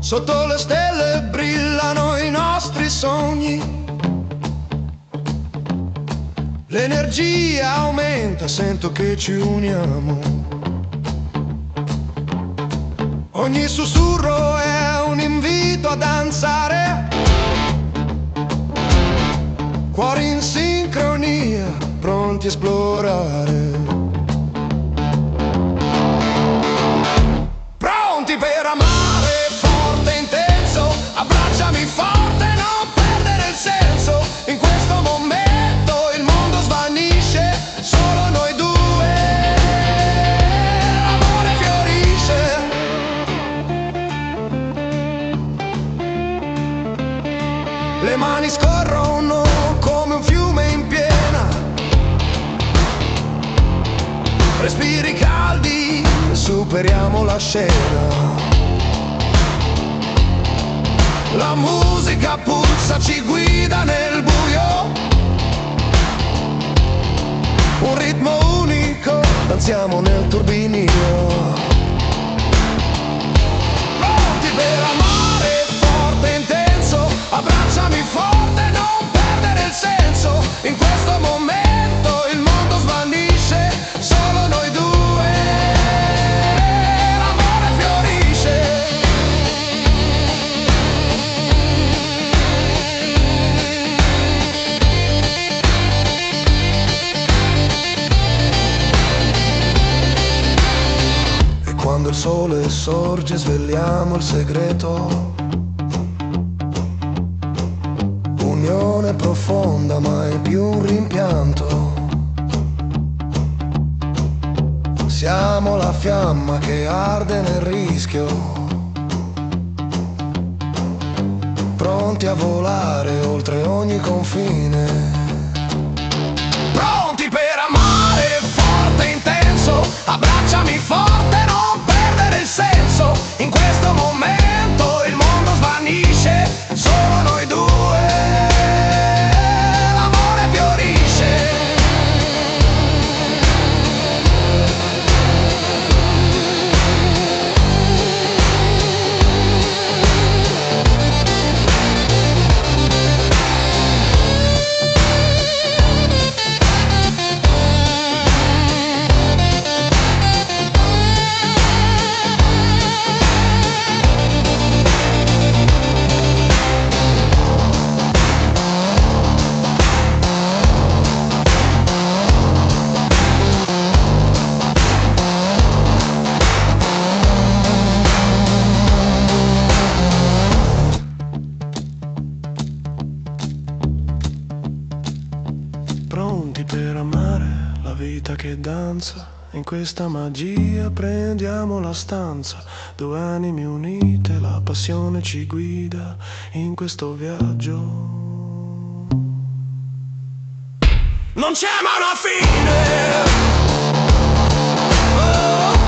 Sotto le stelle brillano i nostri sogni. L'energia aumenta, sento che ci uniamo. Ogni sussurro è un invito a danzare. Cuori in sincronia, pronti a esplorare. Pronti per amare, forte e intenso. Abbracciami forte, non perdere il senso. In questo momento il mondo svanisce, solo noi due. L'amore fiorisce. Le mani scorrono come un fiume in piena. Respiri caldi, superiamo la scena. La musica pulsa, ci guida nel buio. Un ritmo unico, danziamo nel turbinio. Pronti per amare, forte e intenso. Abbracciami forte, non perdere il senso. In questo momento il mondo svanisce, solo noi due. L'amore fiorisce. E quando il sole sorge svegliamo il segreto. Unione profonda, mai più un rimpianto. Siamo la fiamma che arde nel rischio, pronti a volare oltre ogni confine. Pronti per amare, forte e intenso. Abbracciami forte, non perdere il senso. In questo momento il mondo svanisce, solo noi due. Pronti per amare la vita che danza. In questa magia prendiamo la stanza. Due anime unite, la passione ci guida in questo viaggio. Non c'è mai una fine. Oh.